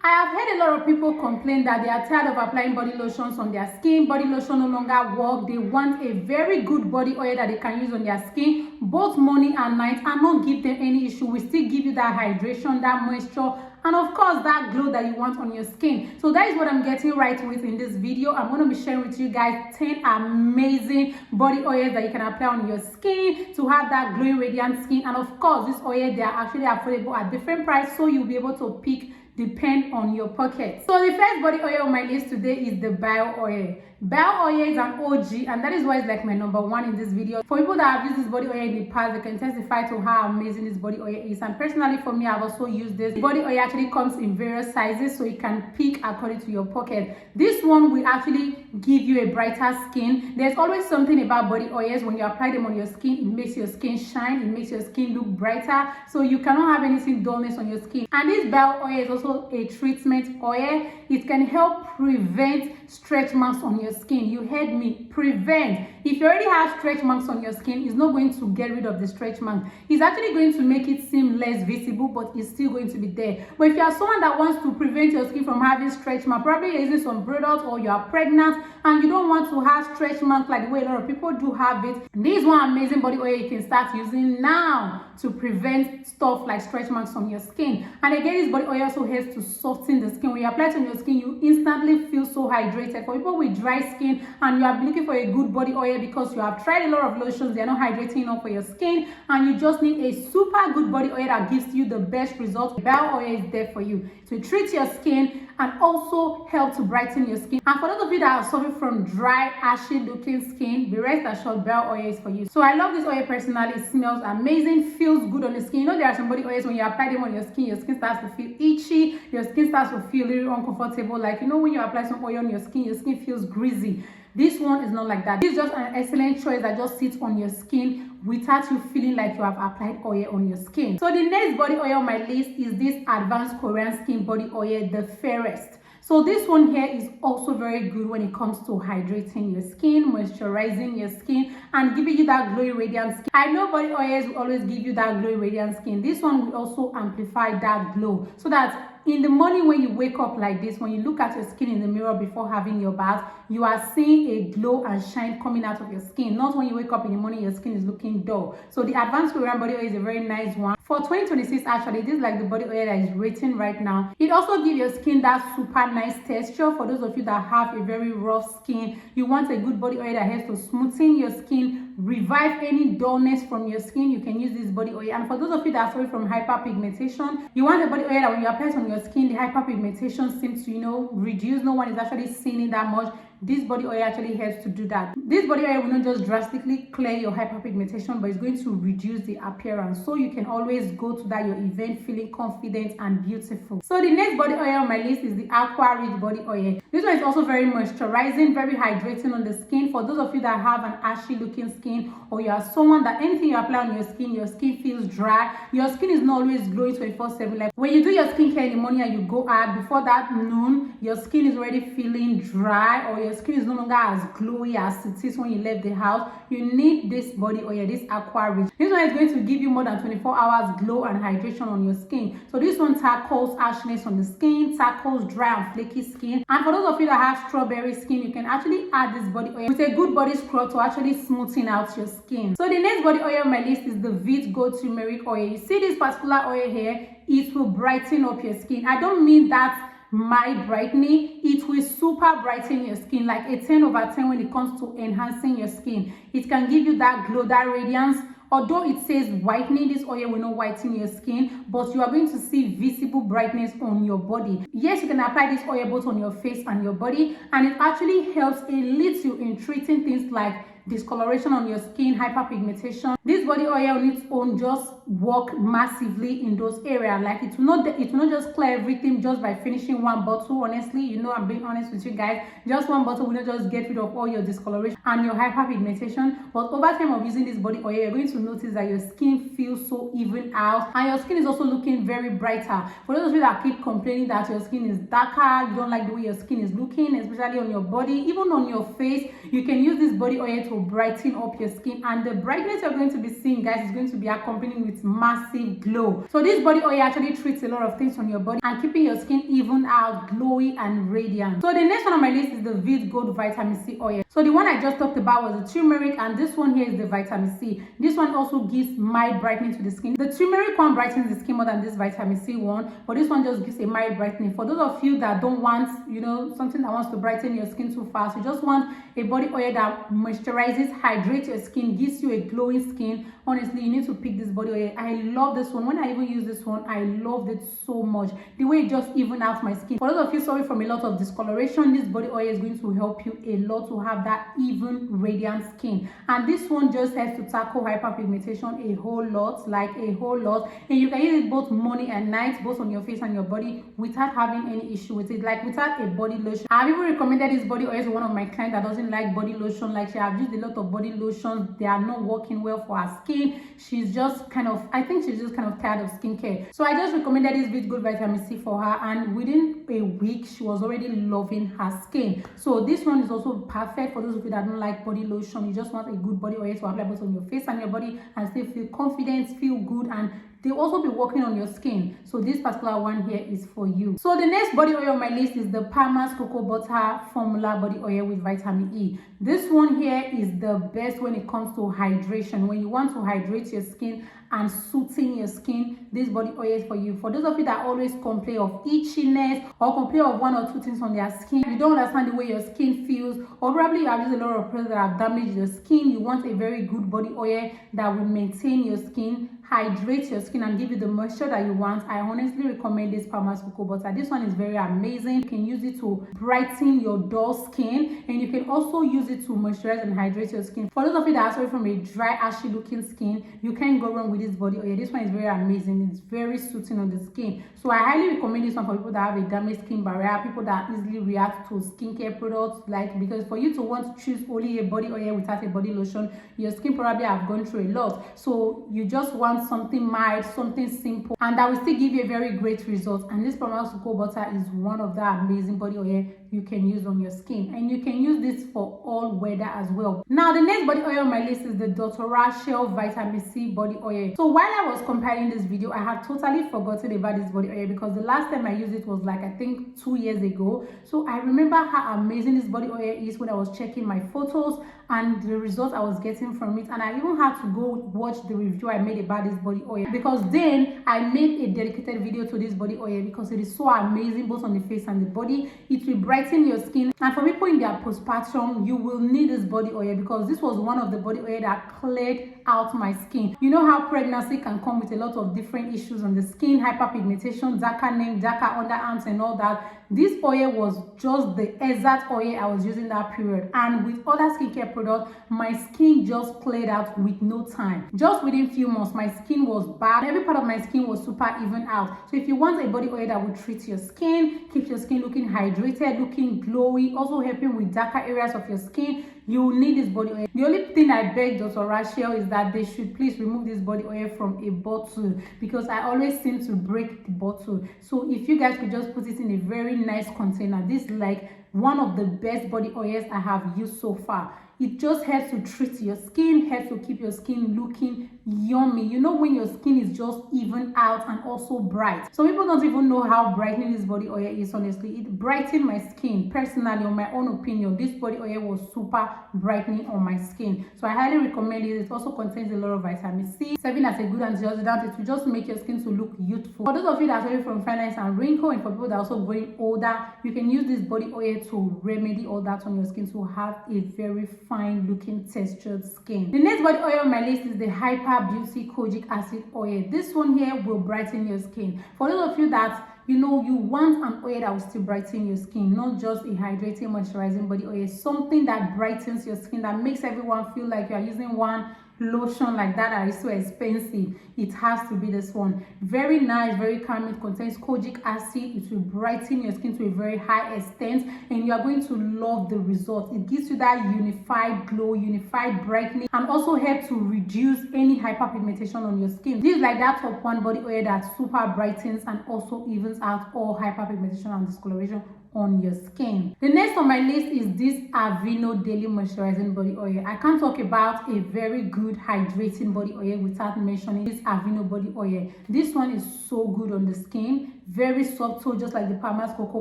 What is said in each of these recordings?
I have heard a lot of people complain that they are tired of applying body lotions on their skin. Body lotion no longer work. They want a very good body oil that they can use on their skin both morning and night and not give them any issue. We still give you that hydration, that moisture, and of course that glow that you want on your skin. So that is what I'm getting right with in this video. I'm going to be sharing with you guys 10 amazing body oils that you can apply on your skin to have that glowing radiant skin. And of course, this oil, they are actually affordable at different price, so you'll be able to pick depend on your pocket. So the first body oil on my list today is the bio oil. Bio oil is an OG, and that is why it's like my number one in this video. For people that have used this body oil in the past, they can testify to how amazing this body oil is. And personally for me, I've also used this. The body oil actually comes in various sizes, so you can pick according to your pocket. This one will actually give you a brighter skin. There's always something about body oils. When you apply them on your skin, it makes your skin shine, it makes your skin look brighter, so you cannot have anything dullness on your skin. And this bio oil is also a treatment oil. It can help prevent stretch marks on your skin. You heard me, prevent. If you already have stretch marks on your skin, it's not going to get rid of the stretch mark. It's actually going to make it seem less visible, but it's still going to be there. But if you are someone that wants to prevent your skin from having stretch marks, probably you're using some product or you are pregnant and you don't want to have stretch marks like the way a lot of people do have it, this is one amazing body oil you can start using now to prevent stuff like stretch marks on your skin. And again, this body oil also helps to soften the skin. When you apply it on your skin, you instantly feel so hydrated. For people with dry skin and you are looking for a good body oil because you have tried a lot of lotions, they are not hydrating enough for your skin, and you just need a super good body oil that gives you the best results, bio oil is there for you to treat your skin and also help to brighten your skin. And for those of you that are suffering from dry, ashy looking skin, be rest assured bio oil is for you. So I love this oil personally. It smells amazing, feels good on the skin. You know, there are some body oils when you apply them on your skin starts to feel itchy, your skin starts to feel a little uncomfortable. Like, you know, when you apply some oil on your skin feels greasy. This one is not like that. This is just an excellent choice that just sits on your skin without you feeling like you have applied oil on your skin. So the next body oil on my list is this advanced Korean skin body oil, the fairest. So this one here is also very good when it comes to hydrating your skin, moisturizing your skin, and giving you that glowing radiant skin. I know body oils will always give you that glowing radiant skin. This one will also amplify that glow, so that in the morning when you wake up like this, when you look at your skin in the mirror before having your bath, you are seeing a glow and shine coming out of your skin. Not when you wake up in the morning, your skin is looking dull. So the advanced Korean body oil is a very nice one. For 2026, actually, this is like the body oil that is rating right now. It also gives your skin that super nice texture. For those of you that have a very rough skin, you want a good body oil that helps to smoothen your skin, revive any dullness from your skin, you can use this body oil. And for those of you that are suffering from hyperpigmentation, you want a body oil that when you apply it on your skin, the hyperpigmentation seems to, you know, reduce. No one is actually seeing it that much. This body oil actually helps to do that. This body oil will not just drastically clear your hyperpigmentation, but it's going to reduce the appearance, so you can always go to that your event feeling confident and beautiful. So the next body oil on my list is the Aqua Rich body oil. This one is also very moisturizing, very hydrating on the skin. For those of you that have an ashy looking skin, or you are someone that anything you apply on your skin feels dry, your skin is not always glowing 24/7. Like when you do your skincare in the morning and you go out, before that noon, your skin is already feeling dry, or your skin is no longer as glowy as it is when you left the house. You need this body oil, this Aqua Rich. This one is going to give you more than 24 hours glow and hydration on your skin. So this one tackles ashiness on the skin, tackles dry and flaky skin. And for those of you that have strawberry skin, you can actually add this body oil with a good body scrub to actually smoothen out your skin. So the next body oil on my list is the Veet Go Turmeric oil. You see this particular oil here, it will brighten up your skin. I don't mean that mild brightening, it will super brighten your skin, like a 10/10 when it comes to enhancing your skin. It can give you that glow, that radiance. Although it says whitening, this oil will not whiten your skin, but you are going to see visible brightness on your body. Yes, you can apply this oil both on your face and your body, and it actually helps a little in treating things like discoloration on your skin, hyperpigmentation. This body oil on its own just work massively in those areas. Like it will not just clear everything just by finishing one bottle. Honestly, you know, I'm being honest with you guys, just one bottle will not just get rid of all your discoloration and your hyperpigmentation. But over time of using this body oil, you're going to notice that your skin feels so even out, and your skin is also looking very brighter. For those of you that keep complaining that your skin is darker, you don't like the way your skin is looking, especially on your body, even on your face, you can use this body oil to to brighten up your skin, and the brightness you're going to be seeing, guys, is going to be accompanied with massive glow. So this body oil actually treats a lot of things on your body and keeping your skin even out, glowy and radiant. So the next one on my list is the Vit Gold Vitamin C oil. So the one I just talked about was the turmeric, and this one here is the vitamin C. This one also gives mild brightening to the skin. The turmeric one brightens the skin more than this vitamin C one, but this one just gives a mild brightening. For those of you that don't want, you know, something that wants to brighten your skin too fast, you just want a body oil that moisturizes, hydrates your skin, gives you a glowing skin, honestly, you need to pick this body oil. I love this one. When I even use this one, I loved it so much. The way it just even out my skin. For those of you suffering from a lot of discoloration, this body oil is going to help you a lot to have that even radiant skin. And this one just helps to tackle hyperpigmentation a whole lot, like a whole lot. And you can use it both morning and night, both on your face and your body, without having any issue with it, like without a body lotion. I've even recommended this body oil to one of my clients that doesn't like body lotion. Like, she have used a lot of body lotions, they are not working well for her skin. She's just kind of, I think she's just kind of tired of skincare. So I just recommended this Vit Gold Vitamin C for her, and within a week she was already loving her skin. So this one is also perfect for those of you that don't like body lotion. You just want a good body oil to apply both on your face and your body and still feel confident, feel good, and they'll also be working on your skin. So this particular one here is for you. So the next body oil on my list is the Palmer's Cocoa Butter Formula Body Oil with Vitamin E. This one here is the best when it comes to hydration. When you want to hydrate your skin and soothing your skin, this body oil is for you. For those of you that always complain of itchiness or complain of one or two things on their skin, you don't understand the way your skin feels, or probably you have used a lot of products that have damaged your skin, you want a very good body oil that will maintain your skin, hydrate your skin, and give you the moisture that you want, I honestly recommend this Palmer's Cocoa Butter. This one is very amazing. You can use it to brighten your dull skin, and you can also use it to moisturize and hydrate your skin. For those of you that are suffering from a dry, ashy looking skin, you can't go wrong with this body oil. This one is very amazing. It's very soothing on the skin. So I highly recommend this one for people that have a damaged skin barrier, people that easily react to skincare products, like, because for you to want to choose only a body oil without a body lotion, your skin probably have gone through a lot. So you just want something mild, something simple, and that will still give you a very great result. And this Palmer's Cocoa Butter is one of the amazing body oil you can use on your skin, and you can use this for all weather as well. Now the next body oil on my list is the Dr. Rachel Vitamin C body oil. So while I was compiling this video, I had totally forgotten about this body oil because the last time I used it was like, I think 2 years ago. So I remember how amazing this body oil is when I was checking my photos and the results I was getting from it. And I even had to go watch the review I made about this body oil, because then I made a dedicated video to this body oil because it is so amazing both on the face and the body. It will brighten your skin, and for people in their postpartum, you will need this body oil because this was one of the body oil that cleared out my skin. You know how pregnancy can come with a lot of different issues on the skin, hyperpigmentation, darkening, darker underarms and all that. This oil was just the exact oil I was using that period, and with other skincare products, my skin just cleared out with no time. Just within few months, my skin was bad. Every part of my skin was super even out. So if you want a body oil that will treat your skin, keep your skin looking hydrated, looking glowy, also helping with darker areas of your skin, you will need this body oil. The only thing I beg Dr. Rachel is that they should please remove this body oil from a bottle, because I always seem to break the bottle. So if you guys could just put it in a very nice container, this is like one of the best body oils I have used so far. It just helps to treat your skin, helps to keep your skin looking yummy. You know, when your skin is just even out and also bright. Some people don't even know how brightening this body oil is, honestly. It brightened my skin. Personally, on my own opinion, this body oil was super brightening on my skin. So I highly recommend it. It also contains a lot of vitamin C, serving as a good antioxidant. It will just make your skin to look youthful. For those of you that are suffering from fine lines and wrinkles, and for people that are also growing older, you can use this body oil to remedy all that on your skin to have a very fine looking textured skin. The next body oil on my list is the Hyper Beauty Kojic Acid Oil. This one here will brighten your skin. For those of you that you know you want an oil that will still brighten your skin, not just a hydrating, moisturizing body oil, something that brightens your skin, that makes everyone feel like you are using one lotion like that is so expensive, it has to be this one. Very nice, very calming. It contains kojic acid. It will brighten your skin to a very high extent, and you are going to love the result. It gives you that unified glow, unified brightening, and also help to reduce any hyperpigmentation on your skin. This is like that top one body oil that super brightens and also evens out all hyperpigmentation and discoloration on your skin. The next on my list is this Aveeno Daily Moisturizing Body Oil. I can't talk about a very good hydrating body oil without mentioning this Aveeno body oil. This one is so good on the skin. Very subtle, just like the Palmer's cocoa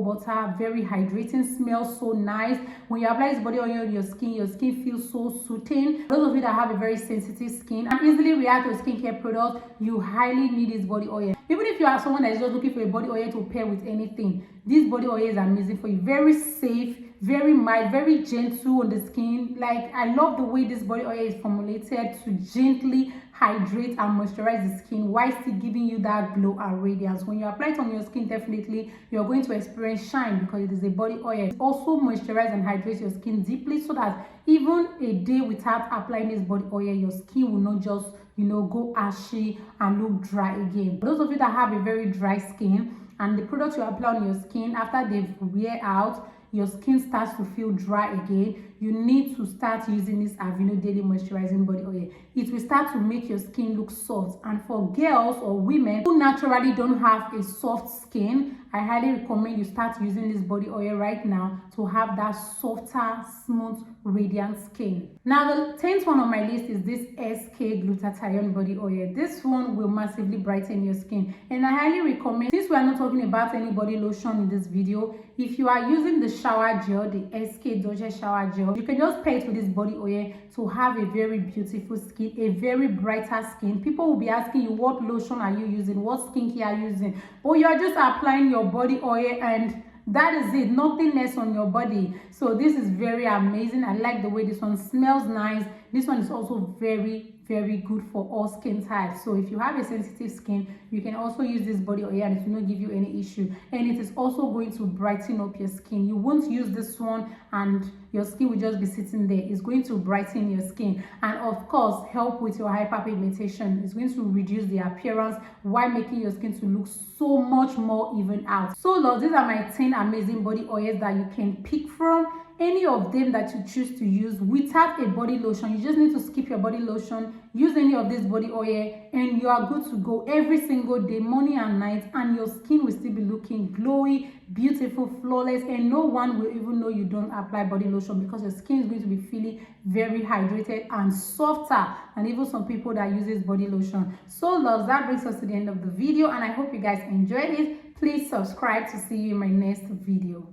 butter. Very hydrating, smells so nice. When you apply this body oil on your skin feels so soothing. Those of you that have a very sensitive skin and easily react to skincare products, you highly need this body oil. Even if you are someone that is just looking for a body oil to pair with anything, this body oil is amazing for you. Very safe, very mild, very gentle on the skin. Like, I love the way this body oil is formulated to gently hydrate and moisturize the skin while still giving you that glow and radiance. When you apply it on your skin, definitely you're going to experience shine because it is a body oil. It also moisturizes and hydrates your skin deeply so that even a day without applying this body oil, your skin will not just go ashy and look dry again. For those of you that have a very dry skin and the products you apply on your skin, after they wear out, your skin starts to feel dry again, you need to start using this Aveeno Daily Moisturizing Body Oil. It will start to make your skin look soft. And for girls or women who naturally don't have a soft skin, I highly recommend you start using this body oil right now to have that softer, smooth, radiant skin. Now, the 10th one on my list is this SK Glutathione Body Oil. This one will massively brighten your skin. And I highly recommend, since we are not talking about any body lotion in this video, if you are using the shower gel, the SK Dolce shower gel, you can just pair it with this body oil to have a very beautiful skin, a very brighter skin. People will be asking you, what lotion are you using? What skincare are you using? But you are just applying your body oil and that is it, nothing else on your body. So this is very amazing. I like the way this one smells nice. This one is also very good for all skin types. So if you have a sensitive skin, you can also use this body oil and it will not give you any issue. And it is also going to brighten up your skin. You won't use this one and your skin will just be sitting there. It's going to brighten your skin and of course help with your hyperpigmentation. It's going to reduce the appearance while making your skin to look so much more even out. So loves, these are my 10 amazing body oils that you can pick from. Any of them that you choose to use without a body lotion, you just need to skip your body lotion, use any of this body oil, and you are good to go every single day, morning and night, and your skin will still be looking glowy, beautiful, flawless, and no one will even know you don't apply body lotion because your skin is going to be feeling very hydrated and softer, and even some people that uses body lotion. So loves, that brings us to the end of the video, and I hope you guys enjoyed it. Please subscribe to see you in my next video.